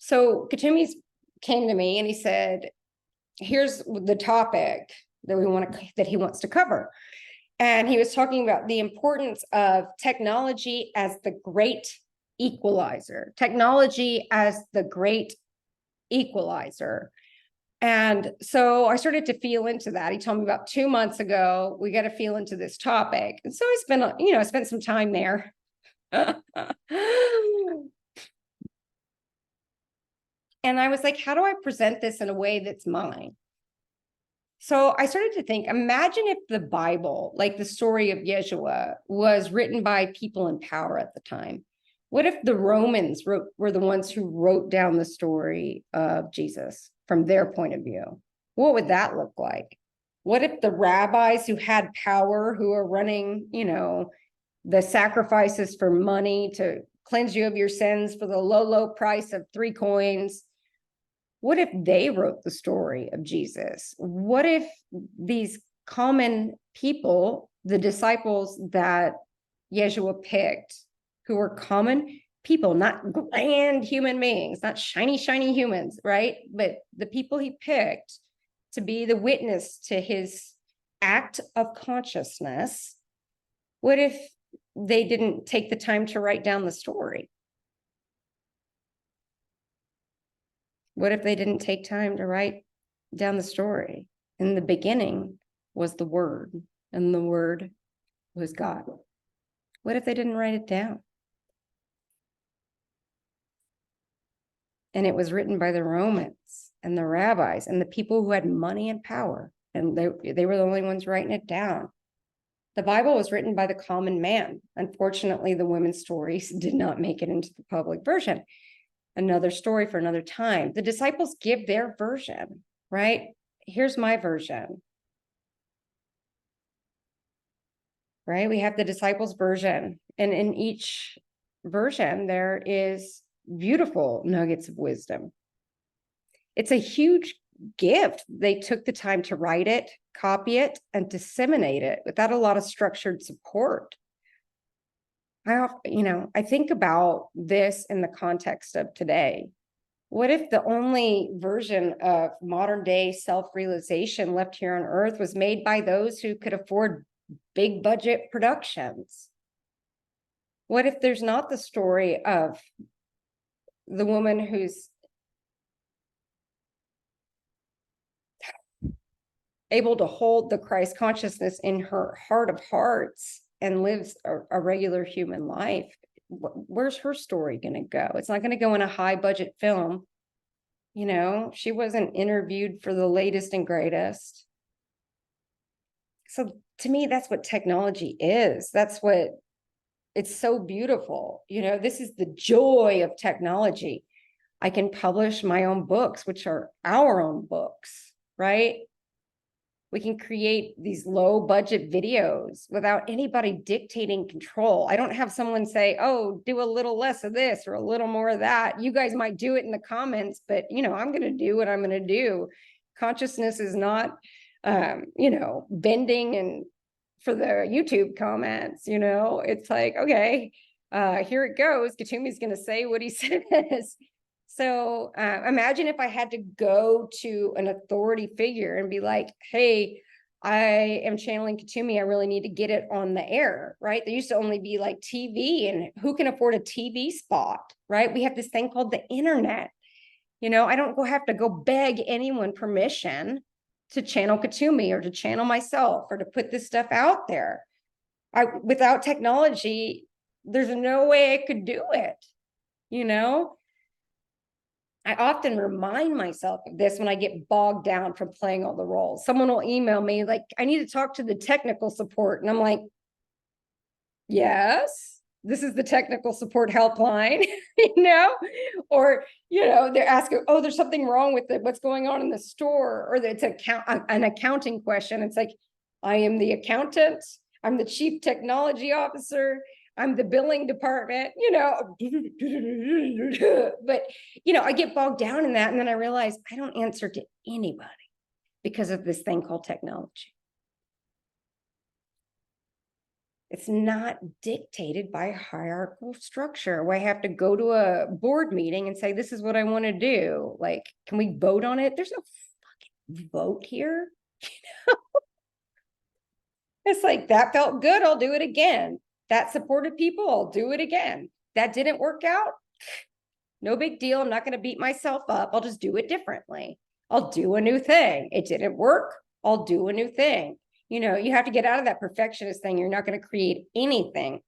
So Katumis came to me and he said, here's the topic that he wants to cover. And he was talking about the importance of technology as the great equalizer, technology as the great equalizer. And so I started to feel into that. He told me about 2 months ago, we got to feel into this topic. And so I spent some time there. And I was like, how do I present this in a way that's mine? So I started to think, imagine if the Bible, like the story of Yeshua, was written by people in power at the time. What if the Romans were the ones who wrote down the story of Jesus from their point of view? What would that look like? What if the rabbis who had power, who are running, the sacrifices for money to cleanse you of your sins for the low price of 3 coins, what if they wrote the story of Jesus? What if these common people, the disciples that Yeshua picked, who were common people, not grand human beings, not shiny humans, right? But the people he picked to be the witness to his act of consciousness, what if they didn't take the time to write down the story? What if they didn't take time to write down the story? In the beginning was the Word, and the Word was God. What if they didn't write it down? And it was written by the Romans and the rabbis and the people who had money and power, and they were the only ones writing it down. The Bible was written by the common man. Unfortunately, the women's stories did not make it into the public version. Another story for another time. The disciples give their version, right? Here's my version, right? We have the disciples' version, and in each version, there is beautiful nuggets of wisdom. It's a huge gift. They took the time to write it, copy it, and disseminate it without a lot of structured support. I think about this in the context of today. What if the only version of modern day self-realization left here on earth was made by those who could afford big budget productions? What if there's not the story of the woman who's able to hold the Christ consciousness in her heart of hearts and lives a regular human life? Where's her story going to go? It's not going to go in a high budget film. She wasn't interviewed for the latest and greatest. So to me, that's what technology is. It's so beautiful. This is the joy of technology. I can publish my own books, which are our own books, right? We can create these low budget videos without anybody dictating control. I don't have someone say, oh, do a little less of this or a little more of that. You guys might do it in the comments, but I'm going to do what I'm going to do. Consciousness is not, bending and for the YouTube comments, it's like, okay, here it goes. Katumi's going to say what he says. So imagine if I had to go to an authority figure and be like, hey, I am channeling Katumi. I really need to get it on the air, right? There used to only be like TV, and who can afford a TV spot, right? We have this thing called the internet. I don't have to go beg anyone permission to channel Katumi or to channel myself or to put this stuff out there. Without technology, there's no way I could do it, I often remind myself of this when I get bogged down from playing all the roles. Someone will email me like, I need to talk to the technical support. And I'm like, yes, this is the technical support helpline, or, they're asking, oh, there's something wrong with it. What's going on in the store? Or it's an accounting question. It's like, I am the accountant. I'm the chief technology officer. I'm the billing department, but, I get bogged down in that. And then I realize I don't answer to anybody because of this thing called technology. It's not dictated by a hierarchical structure where I have to go to a board meeting and say, this is what I want to do. Like, can we vote on it? There's no fucking vote here. It's like, that felt good, I'll do it again. That supported people, I'll do it again. That didn't work out, no big deal. I'm not going to beat myself up. I'll just do it differently. I'll do a new thing. It didn't work, I'll do a new thing. You know, you have to get out of that perfectionist thing. You're not going to create anything.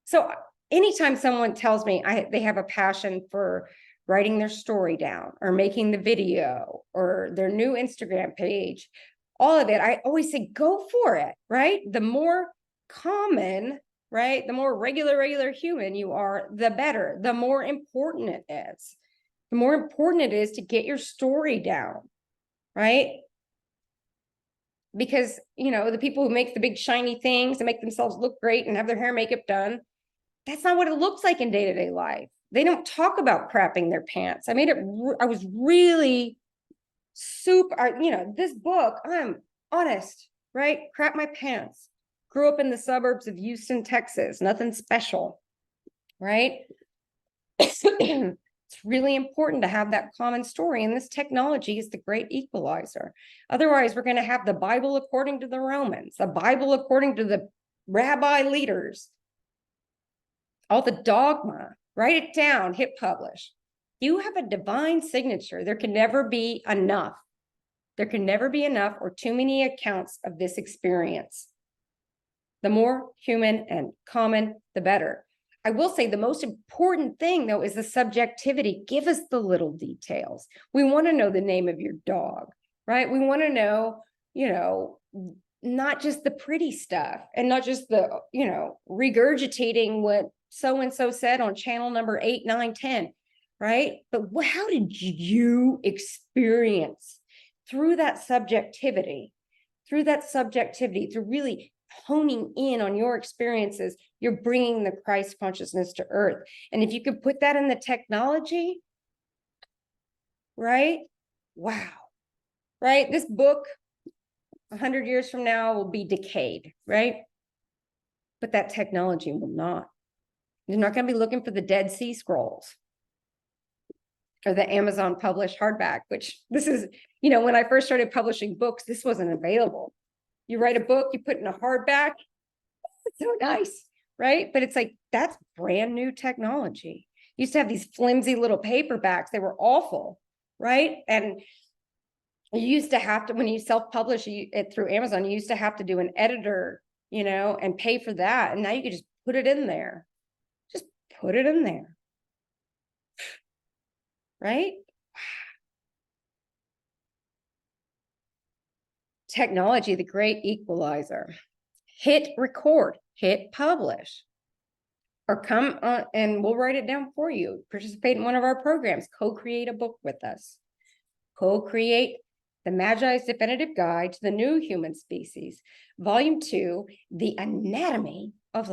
So anytime someone tells me they have a passion for writing their story down or making the video or their new Instagram page, all of it, I always say, go for it, right? The more common, right? The more regular human you are, the better, the more important it is. The more important it is to get your story down, right? Because, you know, the people who make the big shiny things and make themselves look great and have their hair and makeup done, that's not what it looks like in day-to-day life. They don't talk about crapping their pants. I was really super, you know, this book, I'm honest, right? Crap my pants. Grew up in the suburbs of Houston, Texas, nothing special, right? It's really important to have that common story. And this technology is the great equalizer. Otherwise, we're going to have the Bible according to the Romans, the Bible according to the rabbi leaders, all the dogma. Write it down, hit publish. You have a divine signature. There can never be enough. There can never be enough or too many accounts of this experience. The more human and common, the better. I will say the most important thing, though, is the subjectivity. Give us the little details. We want to know the name of your dog, right? We want to know, you know, not just the pretty stuff and not just the, you know, regurgitating what so-and-so said on channel number 8, 9, 10, right? But how did you experience through that subjectivity, through really honing in on your experiences, you're bringing the Christ consciousness to earth. And if you could put that in the technology, right? Wow, right? This book 100 years from now will be decayed, right? But that technology will not. You're not going to be looking for the Dead Sea Scrolls or the Amazon published hardback, which this is, you know, when I first started publishing books, this wasn't available. You write a book, you put it in a hardback, it's so nice, right? But it's like, that's brand new technology. You used to have these flimsy little paperbacks. They were awful, right? And you used to have to, when you self-publish it through Amazon, you used to have to do an editor, you know, and pay for that. And now you can just put it in there. Just put it in there. Right? Technology, the great equalizer. Hit record, hit publish, or come on and we'll write it down for you. Participate in one of our programs, co-create a book with us. Co-create The Magi's Definitive Guide to the New Human Species, Volume 2, The Anatomy of Life.